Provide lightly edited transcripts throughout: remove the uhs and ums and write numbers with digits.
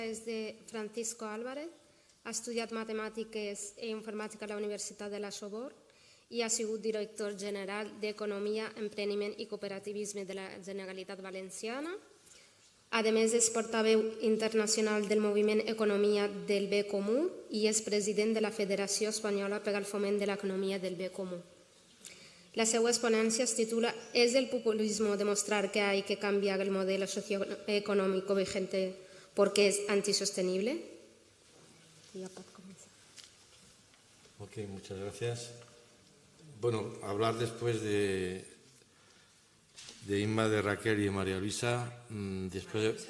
És de Francisco Álvarez, ha estudiat Matemàtiques i Informàtica a la Universitat de la Sorbona i ha sigut director general d'Economia, Empreniment i Cooperativisme de la Generalitat Valenciana. A més, és portaveu internacional del moviment Economia del Bé Comú i és president de la Federació Espanyola per al Foment de l'Economia del Bé Comú. La seva exponència es titula ¿Es el populismo demostrar que hay que cambiar el modelo socioeconómico vigente porque es antisostenible? Ya para comenzar. Ok, muchas gracias. Bueno, hablar después de Inma, de Raquel y de María Luisa, después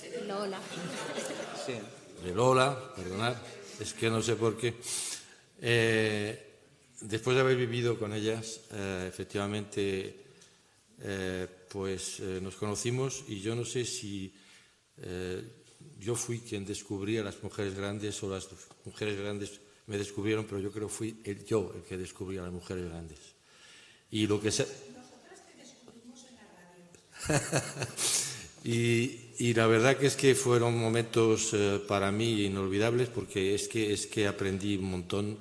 de Lola. Sí. De Lola, perdonad, es que no sé por qué. Después de haber vivido con ellas, efectivamente, nos conocimos y yo no sé si yo fui quien descubrí a las mujeres grandes o las mujeres grandes me descubrieron, pero yo creo que fui yo el que descubrí a las mujeres grandes. Y lo que se... Nosotras te descubrimos en la radio. y la verdad que es que fueron momentos para mí inolvidables porque es que aprendí un montón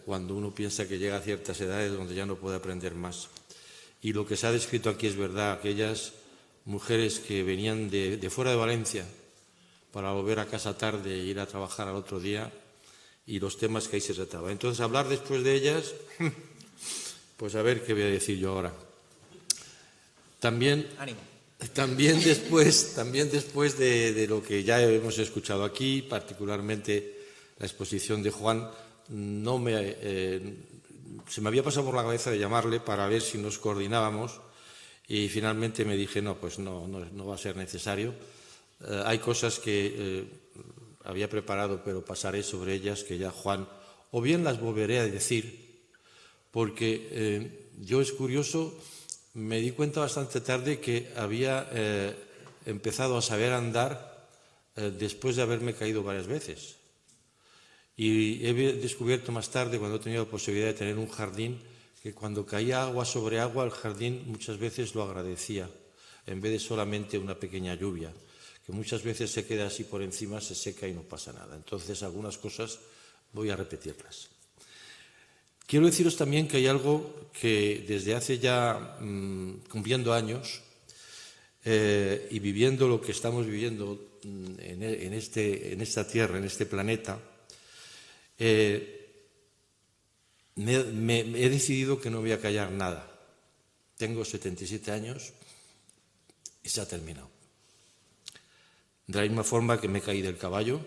cuando uno piensa que llega a ciertas edades donde ya no puede aprender más. Y lo que se ha descrito aquí es verdad, aquellas mujeres que venían de fuera de Valencia para volver a casa tarde e ir a trabajar al otro día y los temas que ahí se trataban. Entonces, hablar después de ellas, pues a ver qué voy a decir yo ahora. También después de lo que ya hemos escuchado aquí, particularmente la exposición de Juan, se me había pasado por la cabeza de llamarle para ver si nos coordinábamos y finalmente me dije, no, pues no va a ser necesario. Hay cosas que había preparado, pero pasaré sobre ellas, que ya Juan, o bien las volveré a decir, porque yo es curioso, me di cuenta bastante tarde que había empezado a saber andar después de haberme caído varias veces. Y he descubierto más tarde, cuando he tenido la posibilidad de tener un jardín, que cuando caía agua sobre agua, el jardín muchas veces lo agradecía, en vez de solamente una pequeña lluvia, que muchas veces se queda así por encima, se seca y no pasa nada. Entonces, algunas cosas voy a repetirlas. Quiero deciros también que hay algo que desde hace ya, cumpliendo años, y viviendo lo que estamos viviendo en esta tierra, en este planeta, he decidido que no voy a callar nada. Tengo 77 años y se ha terminado. De la misma forma que me caí del caballo,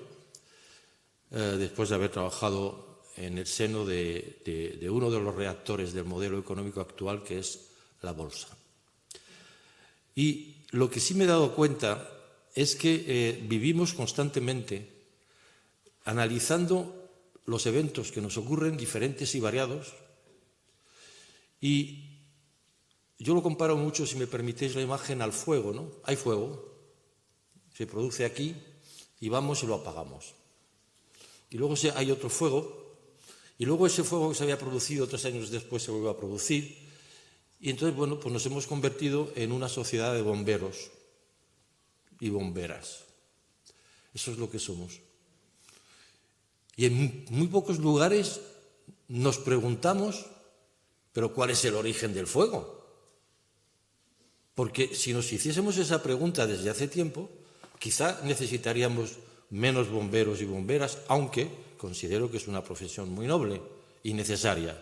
después de haber trabajado en el seno de uno de los reactores del modelo económico actual, que es la bolsa. Y lo que sí me he dado cuenta es que vivimos constantemente analizando los eventos que nos ocurren, diferentes y variados, y yo lo comparo mucho, si me permitéis la imagen, al fuego, ¿no? Hay fuego, se produce aquí y vamos y lo apagamos. Y luego hay otro fuego, y luego ese fuego que se había producido 3 años después se vuelve a producir, y entonces, bueno, pues nos hemos convertido en una sociedad de bomberos y bomberas. Eso es lo que somos. Y en muy pocos lugares nos preguntamos, ¿pero cuál es el origen del fuego? Porque si nos hiciésemos esa pregunta desde hace tiempo, quizá necesitaríamos menos bomberos y bomberas, aunque considero que es una profesión muy noble y necesaria.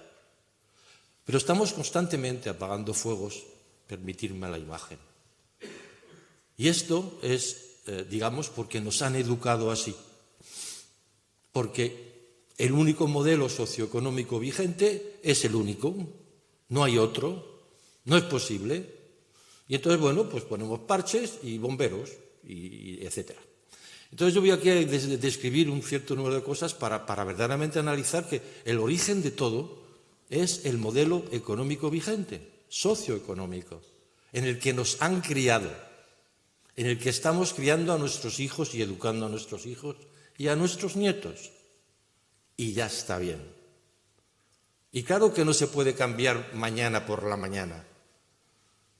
Pero estamos constantemente apagando fuegos, permitirme la imagen. Y esto es, digamos, porque nos han educado así. Porque el único modelo socioeconómico vigente es el único, no hay otro, no es posible. Y entonces, bueno, pues ponemos parches y bomberos, y etcétera. Entonces yo voy aquí a describir un cierto número de cosas para verdaderamente analizar que el origen de todo es el modelo económico vigente, socioeconómico, en el que nos han criado, en el que estamos criando a nuestros hijos y educando a nuestros hijos y a nuestros nietos. Y ya está bien. Y claro que no se puede cambiar mañana por la mañana.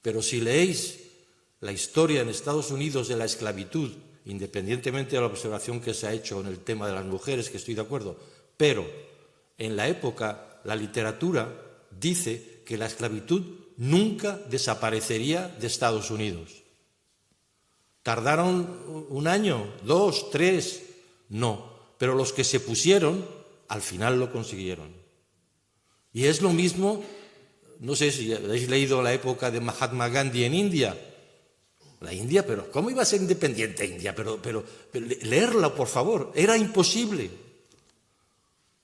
Pero si leéis la historia en Estados Unidos de la esclavitud independientemente de la observación que se ha hecho en el tema de las mujeres, que estoy de acuerdo, pero en la época la literatura dice que la esclavitud nunca desaparecería de Estados Unidos. ¿Tardaron un año, 2, 3? No, pero los que se pusieron al final lo consiguieron. Y es lo mismo, no sé si habéis leído la época de Mahatma Gandhi en India. La India, pero ¿cómo iba a ser independiente India? Pero leerla, por favor, era imposible.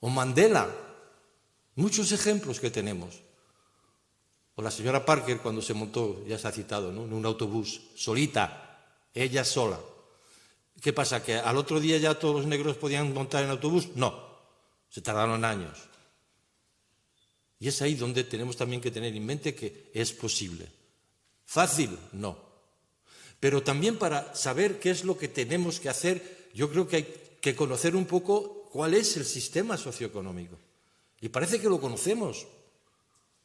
O Mandela, muchos ejemplos que tenemos. O la señora Parker cuando se montó, ya se ha citado, ¿no?, en un autobús, solita, ella sola. ¿Qué pasa? ¿Que al otro día ya todos los negros podían montar en autobús? No, se tardaron años. Y es ahí donde tenemos también que tener en mente que es posible. ¿Fácil? No. Pero también para saber qué es lo que tenemos que hacer, yo creo que hay que conocer un poco cuál es el sistema socioeconómico. Y parece que lo conocemos,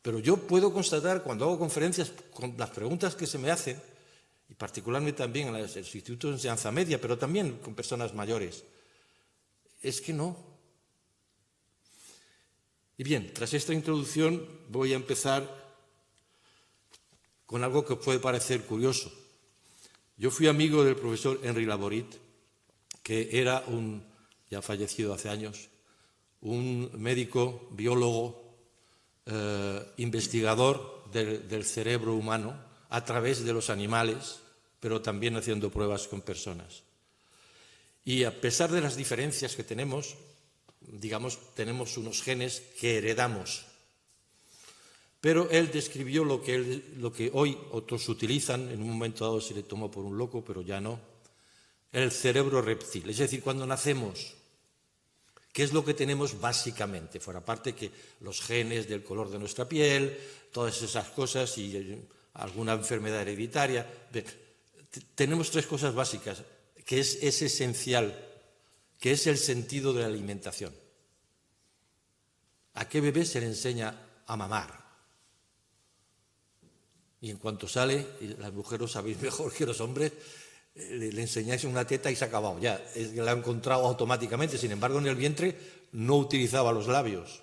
pero yo puedo constatar cuando hago conferencias con las preguntas que se me hacen, y particularmente también en los institutos de enseñanza media, pero también con personas mayores, es que no. Y bien, tras esta introducción voy a empezar con algo que puede parecer curioso. Yo fui amigo del profesor Henry Laborit, que era ya fallecido hace años, un médico, biólogo, investigador del cerebro humano a través de los animales, pero también haciendo pruebas con personas. Y a pesar de las diferencias que tenemos, digamos, tenemos unos genes que heredamos. Pero él describió lo que hoy otros utilizan, en un momento dado se le tomó por un loco, pero ya no, el cerebro reptil. Es decir, cuando nacemos, ¿qué es lo que tenemos básicamente? Fuera parte que los genes del color de nuestra piel, todas esas cosas y alguna enfermedad hereditaria. Tenemos 3 cosas básicas, que es esencial, que es el sentido de la alimentación. ¿A qué bebé se le enseña a mamar? Y en cuanto sale, y las mujeres lo sabéis mejor que los hombres, le enseñáis una teta y se ha acabado. Ya, la ha encontrado automáticamente. Sin embargo, en el vientre no utilizaba los labios.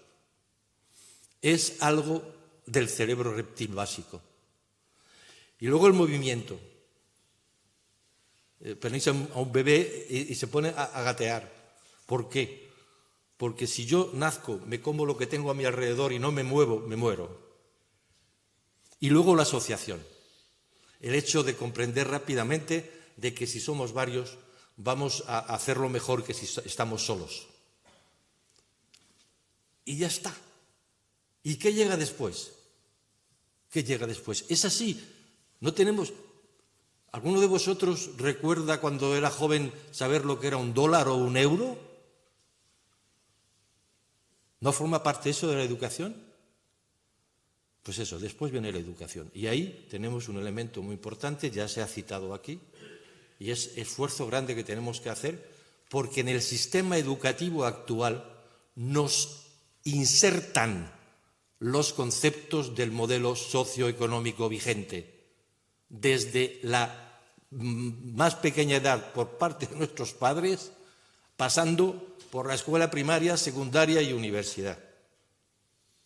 Es algo del cerebro reptil básico. Y luego el movimiento. Ponéis a un bebé y se pone a gatear. ¿Por qué? Porque si yo nazco, me como lo que tengo a mi alrededor y no me muevo, me muero. Y luego la asociación. El hecho de comprender rápidamente de que si somos varios vamos a hacerlo mejor que si estamos solos. Y ya está. ¿Y qué llega después? ¿Qué llega después? Es así. No tenemos... ¿Alguno de vosotros recuerda cuando era joven saber lo que era $1 o €1? ¿No forma parte eso de la educación? Pues eso, después viene la educación. Y ahí tenemos un elemento muy importante, ya se ha citado aquí, y es el esfuerzo grande que tenemos que hacer, porque en el sistema educativo actual nos insertan los conceptos del modelo socioeconómico vigente, desde la más pequeña edad por parte de nuestros padres, pasando por la escuela primaria, secundaria y universidad.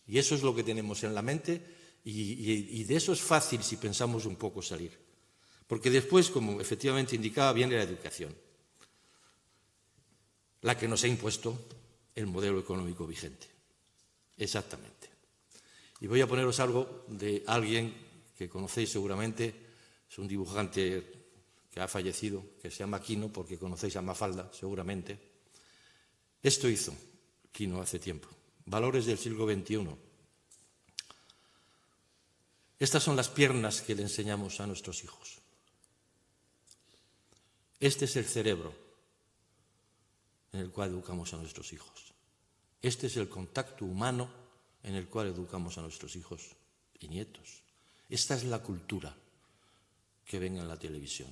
Y eso es lo que tenemos en la mente y de eso es fácil, si pensamos un poco, salir. Porque después, como efectivamente indicaba, viene la educación, la que nos ha impuesto el modelo económico vigente. Exactamente. Y voy a poneros algo de alguien que conocéis seguramente, es un dibujante que ha fallecido, que se llama Quino, porque conocéis a Mafalda, seguramente. Esto hizo Quino hace tiempo. Valores del siglo XXI. Estas son las piernas que le enseñamos a nuestros hijos. Este es el cerebro en el cual educamos a nuestros hijos. Este es el contacto humano en el cual educamos a nuestros hijos y nietos. Esta es la cultura que ven en la televisión.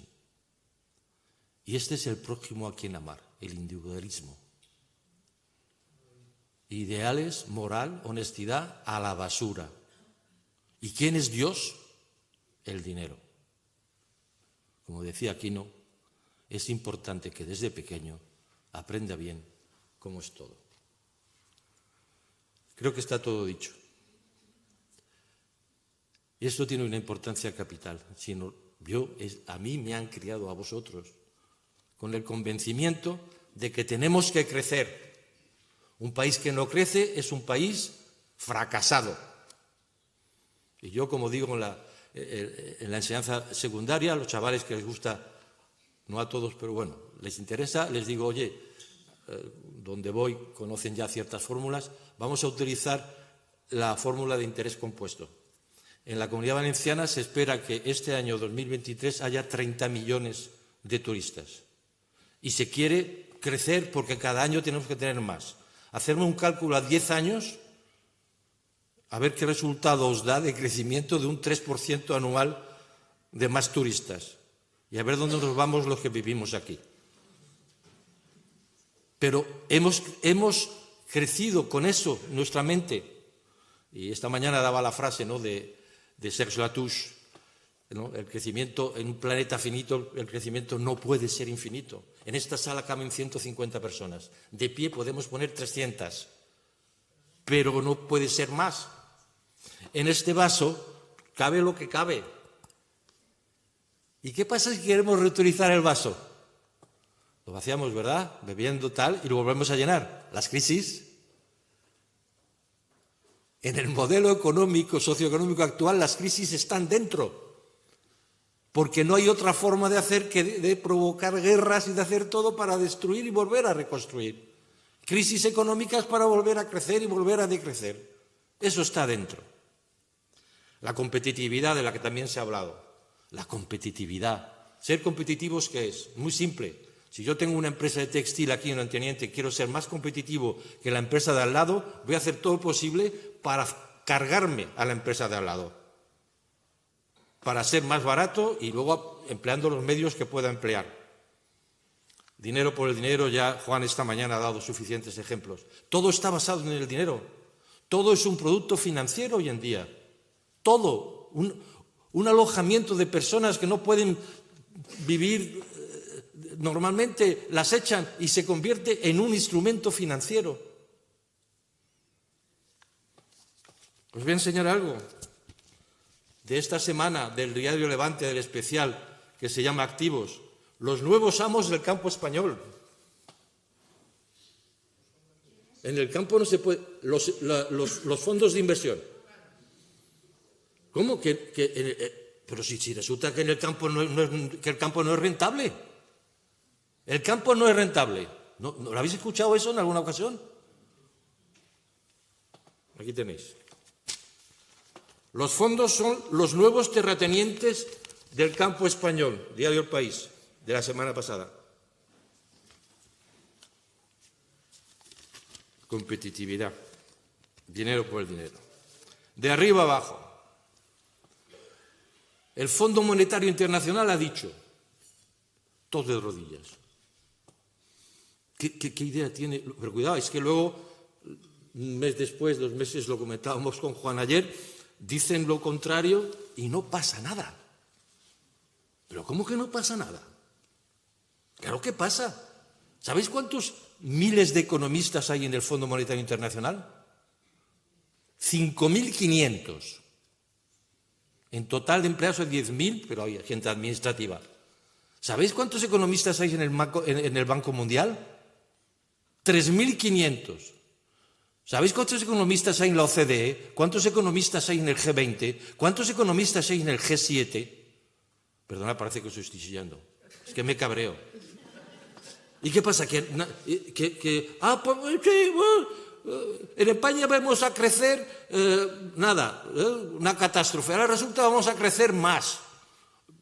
Y este es el prójimo a quien amar, el individualismo. Ideales, moral, honestidad, a la basura. ¿Y quién es Dios? El dinero. Como decía Quino, es importante que desde pequeño aprenda bien cómo es todo. Creo que está todo dicho. Y esto tiene una importancia capital. A mí me han criado a vosotros con el convencimiento de que tenemos que crecer. Un país que no crece es un país fracasado. Y yo, como digo en la enseñanza secundaria, a los chavales que les gusta, no a todos, pero bueno, les interesa, les digo, oye, donde voy conocen ya ciertas fórmulas, vamos a utilizar la fórmula de interés compuesto. En la Comunidad Valenciana se espera que este año 2023 haya 30 millones de turistas. Y se quiere crecer porque cada año tenemos que tener más. Hacerme un cálculo a 10 años, a ver qué resultado os da de crecimiento de un 3% anual de más turistas. Y a ver dónde nos vamos los que vivimos aquí. Pero hemos crecido con eso, nuestra mente. Y esta mañana daba la frase, ¿no?, de Serge Latouche, ¿no? El crecimiento en un planeta finito, el crecimiento no puede ser infinito. En esta sala caben 150 personas. De pie podemos poner 300, pero no puede ser más. En este vaso cabe lo que cabe. ¿Y qué pasa si queremos reutilizar el vaso? Lo vaciamos, ¿verdad? Bebiendo tal y lo volvemos a llenar. Las crisis. En el modelo económico, socioeconómico actual, las crisis están dentro, porque no hay otra forma de hacer que de provocar guerras y de hacer todo para destruir y volver a reconstruir. Crisis económicas para volver a crecer y volver a decrecer. Eso está dentro. La competitividad de la que también se ha hablado. La competitividad. Ser competitivos, ¿qué es? Muy simple. Si yo tengo una empresa de textil aquí en Onteniente y quiero ser más competitivo que la empresa de al lado, voy a hacer todo lo posible para cargarme a la empresa de al lado, para ser más barato y luego empleando los medios que pueda emplear. Dinero por el dinero, ya Juan esta mañana ha dado suficientes ejemplos. Todo está basado en el dinero. Todo es un producto financiero hoy en día. Todo. Un alojamiento de personas que no pueden vivir normalmente, las echan y se convierte en un instrumento financiero. Os voy a enseñar algo de esta semana del diario Levante, del especial, que se llama Activos. Los nuevos amos del campo español. En el campo no se puede... Los fondos de inversión. ¿Cómo? Pero si resulta que en el campo que el campo no es rentable. El campo no es rentable. ¿No lo habéis escuchado eso en alguna ocasión? Aquí tenéis. Los fondos son los nuevos terratenientes del campo español, Diario El País, de la semana pasada. Competitividad. Dinero por el dinero. De arriba abajo. El Fondo Monetario Internacional ha dicho, todos de rodillas. ¿Qué idea tiene? Pero cuidado, es que luego, un mes después, 2 meses, lo comentábamos con Juan ayer, dicen lo contrario y no pasa nada. ¿Pero cómo que no pasa nada? Claro que pasa. ¿Sabéis cuántos miles de economistas hay en el Fondo Monetario Internacional? 5.500. En total de empleados hay 10.000, pero hay gente administrativa. ¿Sabéis cuántos economistas hay en el Banco Mundial? 3.500. ¿Sabéis cuántos economistas hay en la OCDE? ¿Cuántos economistas hay en el G20? ¿Cuántos economistas hay en el G7? Perdona, parece que os estoy chillando. Es que me cabreo. ¿Y qué pasa? En España vamos a crecer, una catástrofe. Ahora resulta que vamos a crecer más.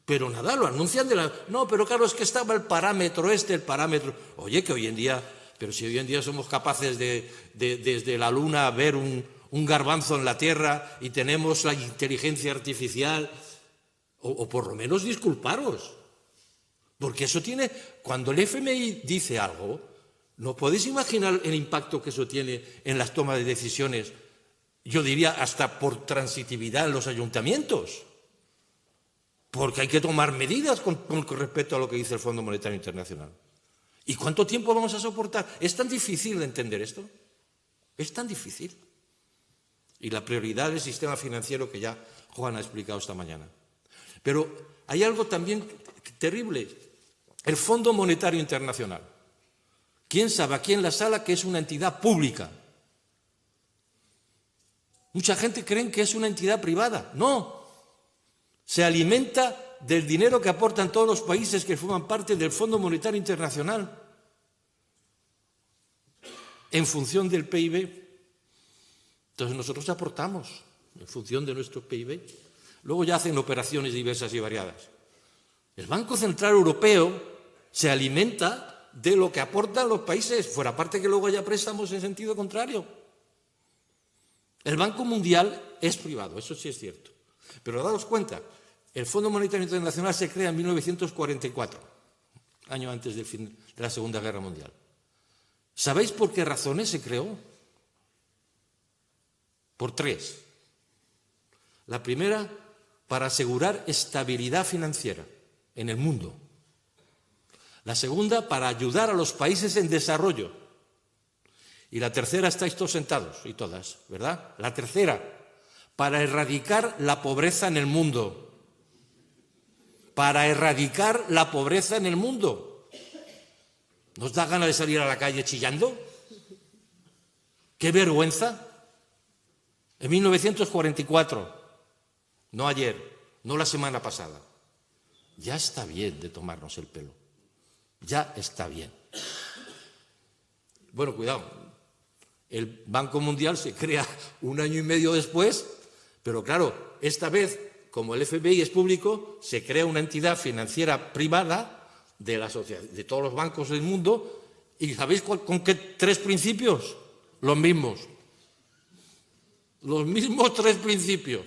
Pero nada, lo anuncian No, pero claro, es que estaba el parámetro el parámetro... Oye, que hoy en día... Pero si hoy en día somos capaces de desde la Luna ver un garbanzo en la Tierra y tenemos la inteligencia artificial, o por lo menos disculparos. Porque eso tiene... Cuando el FMI dice algo, no podéis imaginar el impacto que eso tiene en las tomas de decisiones, yo diría hasta por transitividad en los ayuntamientos. porque hay que tomar medidas con respecto a lo que dice el Fondo Monetario Internacional. ¿Y cuánto tiempo vamos a soportar? ¿Es tan difícil de entender esto? ¿Es tan difícil? Y la prioridad del sistema financiero que ya Juan ha explicado esta mañana. Pero hay algo también terrible. El Fondo Monetario Internacional. ¿Quién sabe aquí en la sala que es una entidad pública? Mucha gente cree que es una entidad privada. No. Se alimenta del dinero que aportan todos los países que forman parte del Fondo Monetario Internacional. En función del PIB. Entonces nosotros aportamos en función de nuestro PIB. Luego ya hacen operaciones diversas y variadas. El Banco Central Europeo se alimenta de lo que aportan los países, fuera parte que luego haya préstamos en sentido contrario. El Banco Mundial es privado, eso sí es cierto. Pero daos cuenta, el Fondo Monetario Internacional se crea en 1944, año antes del fin de la Segunda Guerra Mundial. ¿Sabéis por qué razones se creó? Por tres. La primera, para asegurar estabilidad financiera en el mundo. La segunda, para ayudar a los países en desarrollo. Y la tercera, estáis todos sentados y todas, ¿verdad? La tercera, para erradicar la pobreza en el mundo. Para erradicar la pobreza en el mundo. ¿Nos da ganas de salir a la calle chillando? ¡Qué vergüenza! En 1944, no ayer, no la semana pasada, ya está bien de tomarnos el pelo. Ya está bien. Bueno, cuidado, el Banco Mundial se crea un año y medio después, pero claro, esta vez, como el FBI es público, se crea una entidad financiera privada de la sociedad, de todos los bancos del mundo, y ¿sabéis con qué tres principios? Los mismos. Los mismos tres principios.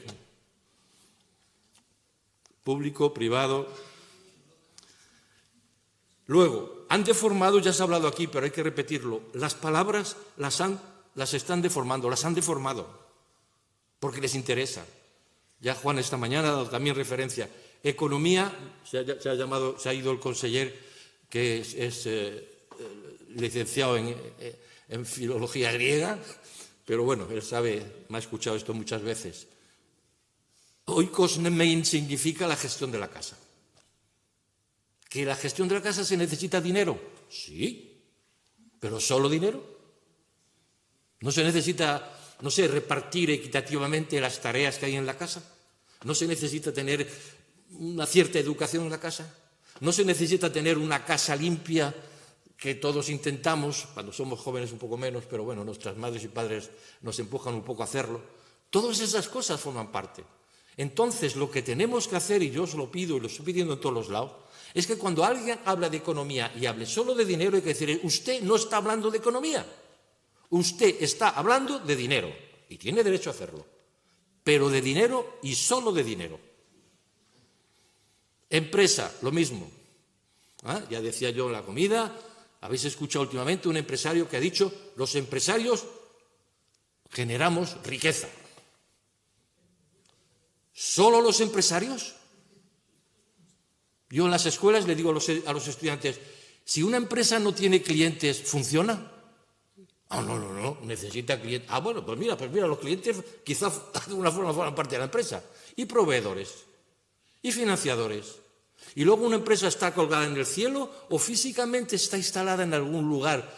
Público, privado. Luego, han deformado, ya se ha hablado aquí, pero hay que repetirlo, las palabras las están deformando, las han deformado, porque les interesa. Ya Juan esta mañana ha dado también referencia. Economía, se ha ido el conseller, que es licenciado en filología griega, pero bueno, él sabe, me ha escuchado esto muchas veces. Oikos nemein significa la gestión de la casa. ¿Que la gestión de la casa se necesita dinero? Sí, pero ¿solo dinero? ¿No se necesita, no sé, repartir equitativamente las tareas que hay en la casa? ¿No se necesita tener una cierta educación en la casa? ¿No se necesita tener una casa limpia que todos intentamos, cuando somos jóvenes un poco menos, pero bueno, nuestras madres y padres nos empujan un poco a hacerlo? Todas esas cosas forman parte. Entonces, lo que tenemos que hacer, y yo os lo pido y lo estoy pidiendo en todos los lados, es que cuando alguien habla de economía y hable solo de dinero, hay que decir, usted no está hablando de economía, usted está hablando de dinero, y tiene derecho a hacerlo, pero de dinero y solo de dinero. Empresa, lo mismo. Ya decía yo en la comida, habéis escuchado últimamente un empresario que ha dicho, los empresarios generamos riqueza. ¿Solo los empresarios? Yo en las escuelas le digo a los estudiantes, si una empresa no tiene clientes, ¿funciona? No, necesita clientes. Bueno, pues mira, los clientes quizás de alguna forma forman parte de la empresa. Y proveedores, y financiadores. Y luego una empresa está colgada en el cielo o físicamente está instalada en algún lugar,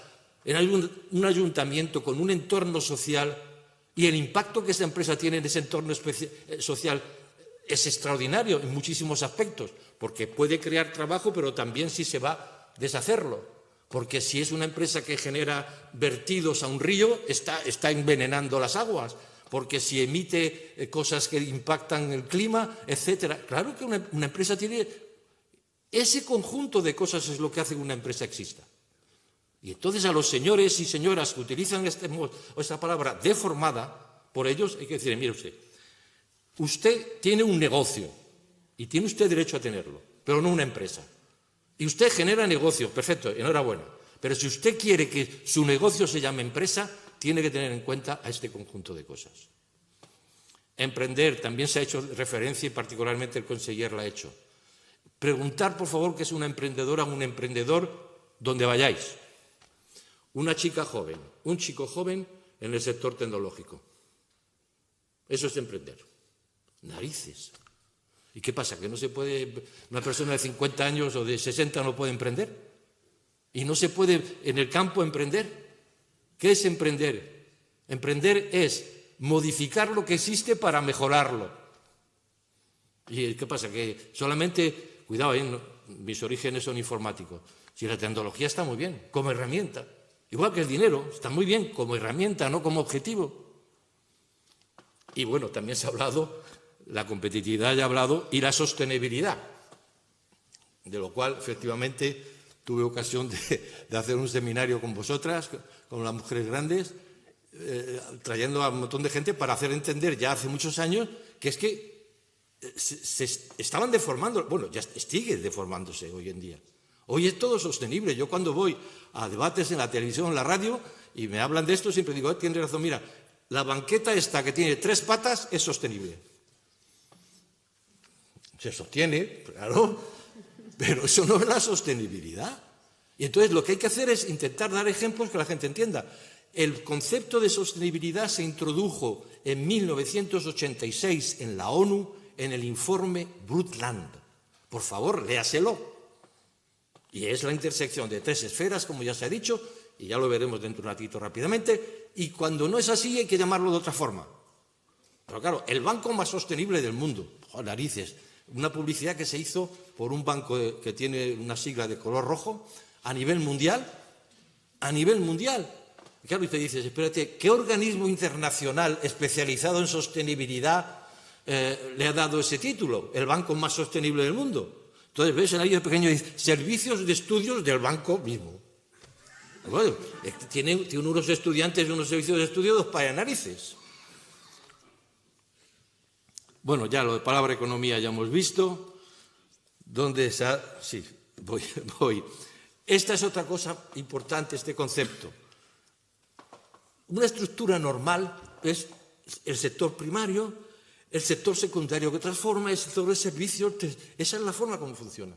en un ayuntamiento con un entorno social, y el impacto que esa empresa tiene en ese entorno social es extraordinario en muchísimos aspectos, porque puede crear trabajo, pero también si se va a deshacerlo. Porque si es una empresa que genera vertidos a un río, está envenenando las aguas. Porque si emite cosas que impactan el clima, etcétera. Claro que una empresa tiene... Ese conjunto de cosas es lo que hace que una empresa exista. Y entonces a los señores y señoras que utilizan esta palabra deformada, por ellos hay que decir, mire usted tiene un negocio y tiene usted derecho a tenerlo, pero no una empresa. Y usted genera negocio, perfecto, enhorabuena. Pero si usted quiere que su negocio se llame empresa, tiene que tener en cuenta a este conjunto de cosas. Emprender, también se ha hecho referencia y particularmente el conseller la ha hecho. Preguntar, por favor, qué es una emprendedora o un emprendedor donde vayáis. Una chica joven, un chico joven en el sector tecnológico. Eso es emprender. Narices. ¿Y qué pasa? ¿Que no se puede, una persona de 50 años o de 60 no puede emprender? ¿Y no se puede en el campo emprender? ¿Qué es emprender? Emprender es modificar lo que existe para mejorarlo. ¿Y qué pasa? Que solamente, cuidado, mis orígenes son informáticos. Si la tecnología está muy bien, como herramienta, igual que el dinero, está muy bien como herramienta, no como objetivo. Y bueno, también se ha hablado, la competitividad ya ha hablado, y la sostenibilidad, de lo cual efectivamente tuve ocasión de hacer un seminario con vosotras, con las mujeres grandes, trayendo a un montón de gente para hacer entender ya hace muchos años que es que se estaban deformando, bueno, ya sigue deformándose hoy en día. Hoy es todo sostenible. Yo cuando voy a debates en la televisión, en la radio, y me hablan de esto, siempre digo, tienes razón, mira, la banqueta esta que tiene 3 patas es sostenible. Se sostiene, claro, pero eso no es la sostenibilidad. Y entonces lo que hay que hacer es intentar dar ejemplos que la gente entienda. El concepto de sostenibilidad se introdujo en 1986 en la ONU en el informe Brundtland. Por favor, léaselo. Y es la intersección de 3 esferas, como ya se ha dicho, y ya lo veremos dentro de un ratito rápidamente, y cuando no es así hay que llamarlo de otra forma. Pero claro, el banco más sostenible del mundo, narices, una publicidad que se hizo por un banco que tiene una sigla de color rojo a nivel mundial. Y claro, y te dices, espérate, ¿qué organismo internacional especializado en sostenibilidad le ha dado ese título? El banco más sostenible del mundo. Entonces, ves, ahí de pequeño dice, servicios de estudios del banco mismo. Bueno, tiene unos estudiantes y unos servicios de estudio dos para narices. Bueno, ya lo de palabra economía ya hemos visto. ¿Dónde está? Sí, voy. Esta es otra cosa importante, este concepto. Una estructura normal es el sector primario, el sector secundario que transforma, el sector de servicios. Esa es la forma como funciona.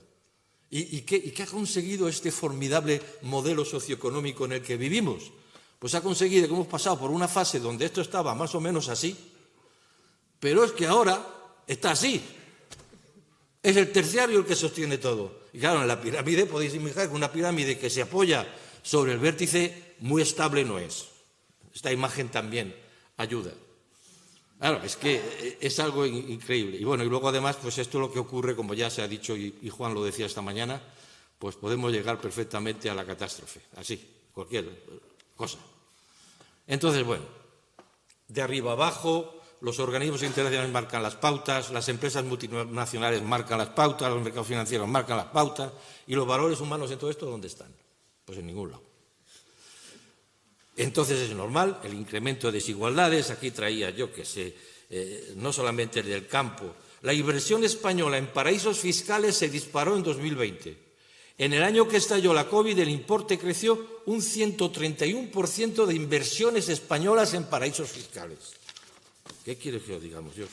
¿Y qué ha conseguido este formidable modelo socioeconómico en el que vivimos? Pues ha conseguido que hemos pasado por una fase donde esto estaba más o menos así, pero es que ahora está así. Es el terciario el que sostiene todo. Y claro, en la pirámide podéis imaginar que una pirámide que se apoya sobre el vértice muy estable no es. Esta imagen también ayuda. Claro, es que es algo increíble. Y bueno, y luego además, pues esto es lo que ocurre, como ya se ha dicho y Juan lo decía esta mañana, pues podemos llegar perfectamente a la catástrofe, así, cualquier cosa. Entonces, bueno, de arriba abajo, los organismos internacionales marcan las pautas, las empresas multinacionales marcan las pautas, los mercados financieros marcan las pautas, y los valores humanos en todo esto, ¿dónde están? Pues en ningún lado. Entonces es normal el incremento de desigualdades. Aquí traía yo que no solamente el del campo. La inversión española en paraísos fiscales se disparó en 2020. En el año que estalló la COVID, el importe creció un 131% de inversiones españolas en paraísos fiscales. ¿Qué quiere que os digamos? Yo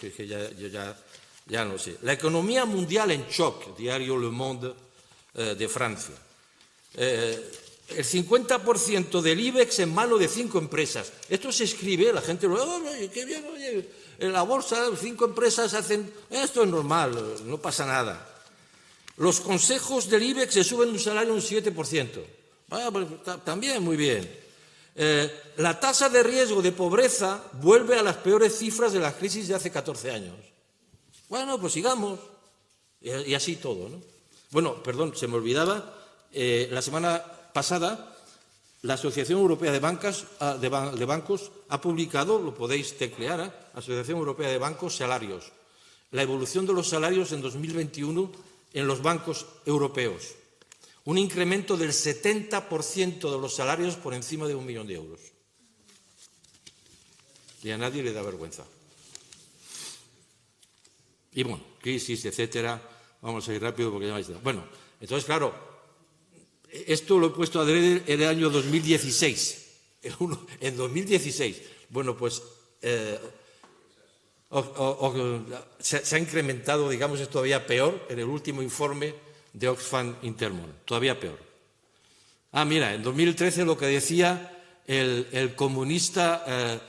ya no sé. La economía mundial en shock, diario Le Monde de Francia. El 50% del IBEX en mano de 5 empresas. Esto se escribe, la gente lo oye, qué bien, oye, en la bolsa 5 empresas hacen, esto es normal, no pasa nada. Los consejos del IBEX se suben un salario un 7%. Pues, también muy bien. La tasa de riesgo de pobreza vuelve a las peores cifras de la crisis de hace 14 años. Bueno, pues sigamos. Y así todo, ¿no? Bueno, perdón, se me olvidaba, la semana pasada, la Asociación Europea de Bancos ha publicado, lo podéis teclear, Asociación Europea de Bancos, salarios. La evolución de los salarios en 2021 en los bancos europeos. Un incremento del 70% de los salarios por encima de 1 millón de euros. Y a nadie le da vergüenza. Y bueno, crisis, etcétera. Vamos a ir rápido porque ya me vais. Bueno, entonces, claro, esto lo he puesto adrede en el año 2016. En 2016. Bueno, pues se ha incrementado, digamos, es todavía peor en el último informe de Oxfam Intermon, todavía peor. Mira, en 2013 lo que decía el comunista,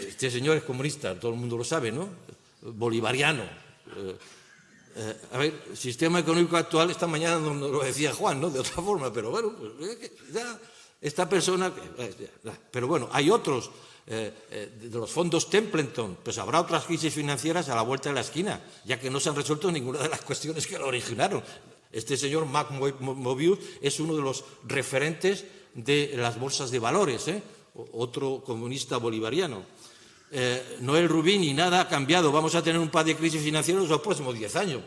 este señor es comunista, todo el mundo lo sabe, ¿no? Bolivariano. A ver, el sistema económico actual, esta mañana no lo decía Juan, ¿no? De otra forma, pero bueno, pues ya esta persona, pero bueno, hay otros, de los fondos Templeton, pues habrá otras crisis financieras a la vuelta de la esquina, ya que no se han resuelto ninguna de las cuestiones que lo originaron. Este señor Mac Mobius es uno de los referentes de las bolsas de valores, otro comunista bolivariano. Noel Rubini, nada ha cambiado, vamos a tener un par de crisis financieras en los próximos 10 años.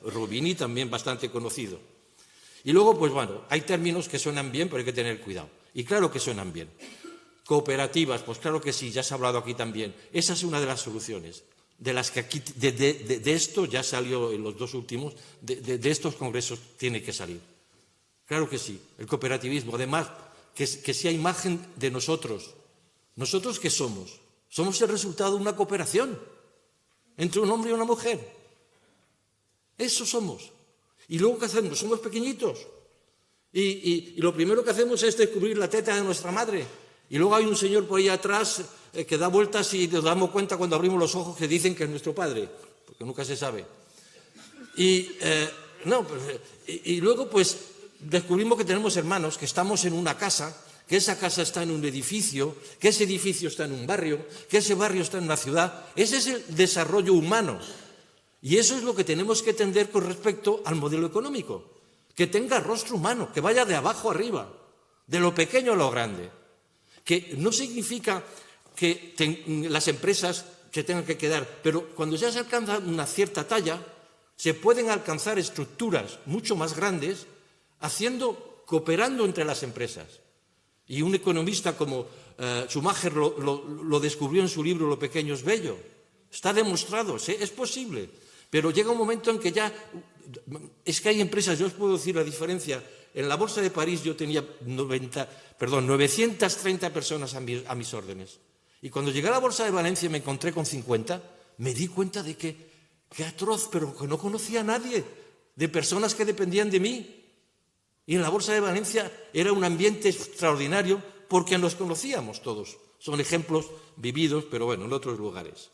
Rubini también bastante conocido. Y luego, pues bueno, hay términos que suenan bien, pero hay que tener cuidado. Y claro que suenan bien. Cooperativas, pues claro que sí, ya se ha hablado aquí también. Esa es una de las soluciones, de las que aquí, de esto ya salió en los dos últimos, de estos congresos tiene que salir. Claro que sí, el cooperativismo, además, que sea imagen de nosotros. ¿Nosotros qué somos? Somos el resultado de una cooperación entre un hombre y una mujer. Eso somos. ¿Y luego qué hacemos? Somos pequeñitos. Y lo primero que hacemos es descubrir la teta de nuestra madre. Y luego hay un señor por ahí atrás que da vueltas y nos damos cuenta cuando abrimos los ojos que dicen que es nuestro padre, porque nunca se sabe. Y luego pues descubrimos que tenemos hermanos, que estamos en una casa, que esa casa está en un edificio, que ese edificio está en un barrio, que ese barrio está en una ciudad. Ese es el desarrollo humano. Y eso es lo que tenemos que entender con respecto al modelo económico. Que tenga rostro humano, que vaya de abajo arriba, de lo pequeño a lo grande. Que no significa que las empresas se tengan que quedar, pero cuando ya se alcanza una cierta talla, se pueden alcanzar estructuras mucho más grandes cooperando entre las empresas. Y un economista como Schumacher lo descubrió en su libro Lo pequeño es bello. Está demostrado, es posible. Pero llega un momento en que ya... Es que hay empresas, yo os puedo decir la diferencia. En la Bolsa de París yo tenía 930 personas a mis órdenes. Y cuando llegué a la Bolsa de Valencia me encontré con 50, me di cuenta de que atroz, pero que no conocía a nadie, de personas que dependían de mí. Y en la Bolsa de Valencia era un ambiente extraordinario porque nos conocíamos todos. Son ejemplos vividos, pero bueno, en otros lugares.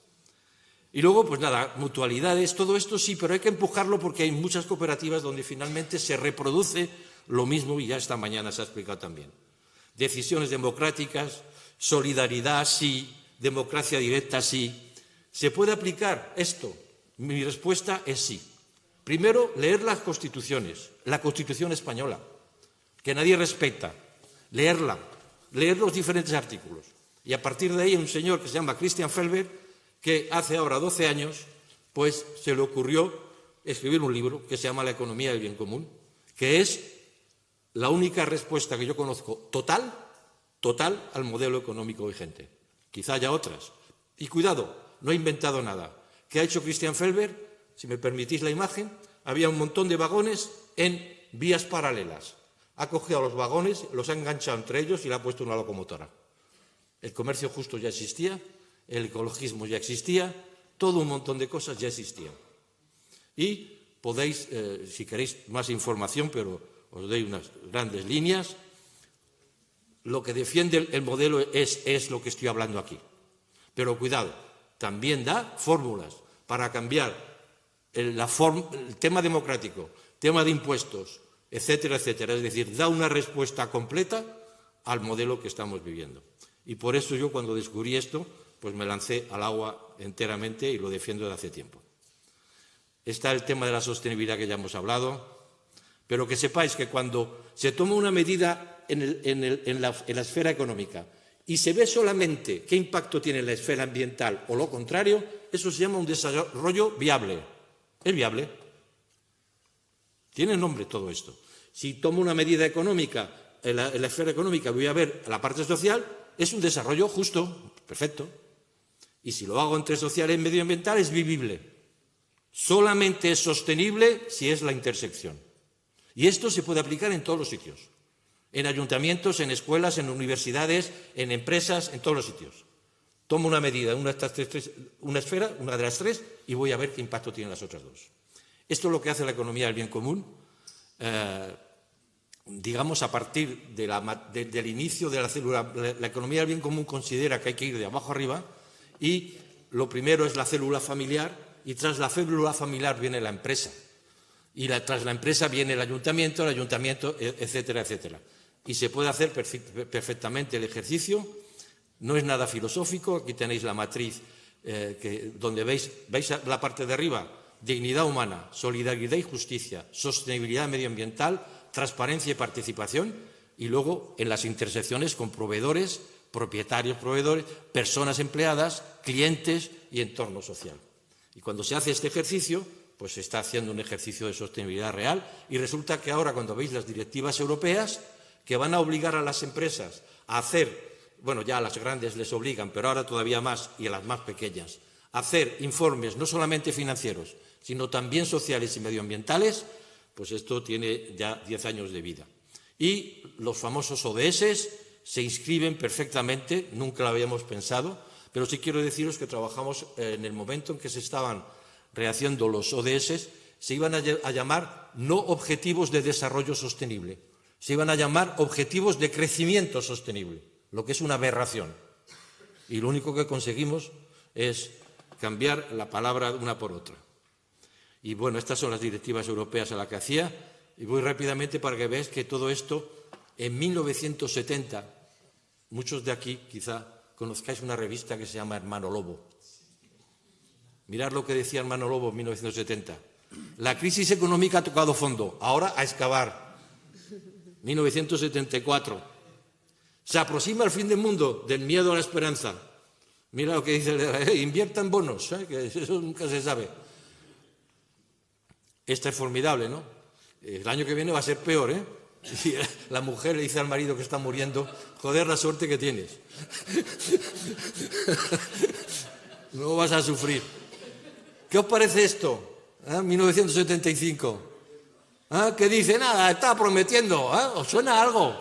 Y luego, pues nada, mutualidades, todo esto sí, pero hay que empujarlo porque hay muchas cooperativas donde finalmente se reproduce lo mismo y ya esta mañana se ha explicado también. Decisiones democráticas, solidaridad sí, democracia directa sí. ¿Se puede aplicar esto? Mi respuesta es sí. Primero, leer las constituciones, la Constitución española, que nadie respeta, leerla, leer los diferentes artículos. Y a partir de ahí un señor que se llama Christian Felber, que hace ahora 12 años, pues se le ocurrió escribir un libro que se llama La economía del bien común, que es la única respuesta que yo conozco total al modelo económico vigente. Quizá haya otras. Y cuidado, no he inventado nada. ¿Qué ha hecho Christian Felber? Si me permitís la imagen, había un montón de vagones en vías paralelas. Ha cogido a los vagones, los ha enganchado entre ellos y le ha puesto una locomotora. El comercio justo ya existía, el ecologismo ya existía, todo un montón de cosas ya existían. Y podéis, si queréis más información, pero os doy unas grandes líneas, lo que defiende el modelo es lo que estoy hablando aquí. Pero cuidado, también da fórmulas para cambiar el tema democrático, tema de impuestos, etcétera, etcétera. Es decir, da una respuesta completa al modelo que estamos viviendo. Y por eso yo cuando descubrí esto, pues me lancé al agua enteramente y lo defiendo desde hace tiempo. Está el tema de la sostenibilidad que ya hemos hablado, pero que sepáis que cuando se toma una medida en la esfera económica y se ve solamente qué impacto tiene en la esfera ambiental o lo contrario, eso se llama un desarrollo viable. Es viable. Tiene nombre todo esto. Si tomo una medida económica en la esfera económica voy a ver la parte social, es un desarrollo justo, perfecto. Y si lo hago entre social y medioambiental es vivible. Solamente es sostenible si es la intersección. Y esto se puede aplicar en todos los sitios. En ayuntamientos, en escuelas, en universidades, en empresas, en todos los sitios. tomo una medida, una esfera, una de las tres, y voy a ver qué impacto tienen las otras dos. Esto es lo que hace la economía del bien común, digamos, a partir del inicio de la célula. La economía del bien común considera que hay que ir de abajo arriba, y lo primero es la célula familiar, y tras la célula familiar viene la empresa, y tras la empresa viene el ayuntamiento, etcétera, etcétera. Y se puede hacer perfectamente el ejercicio, no es nada filosófico. Aquí tenéis la matriz donde veis la parte de arriba: dignidad humana, solidaridad y justicia, sostenibilidad medioambiental, transparencia y participación, y luego en las intersecciones con proveedores, propietarios, proveedores, personas empleadas, clientes y entorno social. Y cuando se hace este ejercicio, pues se está haciendo un ejercicio de sostenibilidad real, y resulta que ahora, cuando veis las directivas europeas que van a obligar a las empresas a hacer, bueno, ya a las grandes les obligan, pero ahora todavía más, y a las más pequeñas, a hacer informes no solamente financieros, sino también sociales y medioambientales, pues esto tiene ya 10 años de vida. Y los famosos ODS se inscriben perfectamente, nunca lo habíamos pensado, pero sí quiero deciros que trabajamos en el momento en que se estaban rehaciendo los ODS, se iban a llamar no objetivos de desarrollo sostenible, se iban a llamar objetivos de crecimiento sostenible, lo que es una aberración. Y lo único que conseguimos es cambiar la palabra una por otra. Y bueno, estas son las directivas europeas a las que hacía, y voy rápidamente para que veáis que todo esto, en 1970, muchos de aquí quizá conozcáis una revista que se llama Hermano Lobo. Mirad lo que decía Hermano Lobo en 1970. La crisis económica ha tocado fondo, ahora a excavar. 1974. Se aproxima el fin del mundo, del miedo a la esperanza. Mira lo que dice, invierta en bonos, que eso nunca se sabe. Esta es formidable, ¿no? El año que viene va a ser peor, ¿eh? Y la mujer le dice al marido que está muriendo: joder, la suerte que tienes. No vas a sufrir. ¿Qué os parece esto? 1975. ¿Qué dice? Nada, está prometiendo. ¿Os suena algo?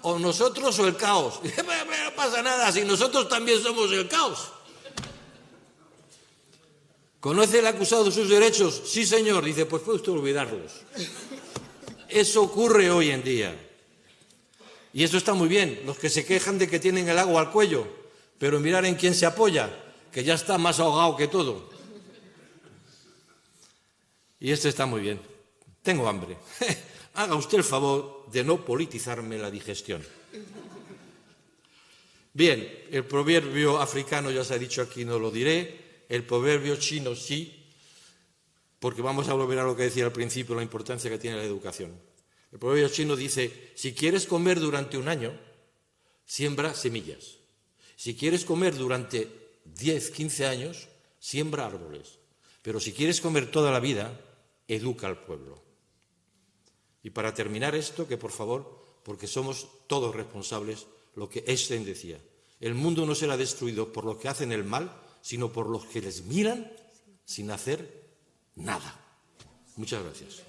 O nosotros o el caos. No pasa nada, si nosotros también somos el caos. ¿Conoce el acusado sus derechos? Sí, señor. Dice, pues puede usted olvidarlos. Eso ocurre hoy en día. Y eso está muy bien. Los que se quejan de que tienen el agua al cuello, pero mirar en quién se apoya, que ya está más ahogado que todo. Y este está muy bien. Tengo hambre. Haga usted el favor de no politizarme la digestión. Bien, el proverbio africano ya se ha dicho aquí, no lo diré. El proverbio chino sí, porque vamos a volver a lo que decía al principio, la importancia que tiene la educación. El proverbio chino dice: si quieres comer durante un año, siembra semillas. Si quieres comer durante 10, 15 años, siembra árboles. Pero si quieres comer toda la vida, educa al pueblo. Y para terminar esto, que por favor, porque somos todos responsables, lo que Einstein decía: el mundo no será destruido por los que hacen el mal, sino por los que les miran sin hacer nada. Muchas gracias.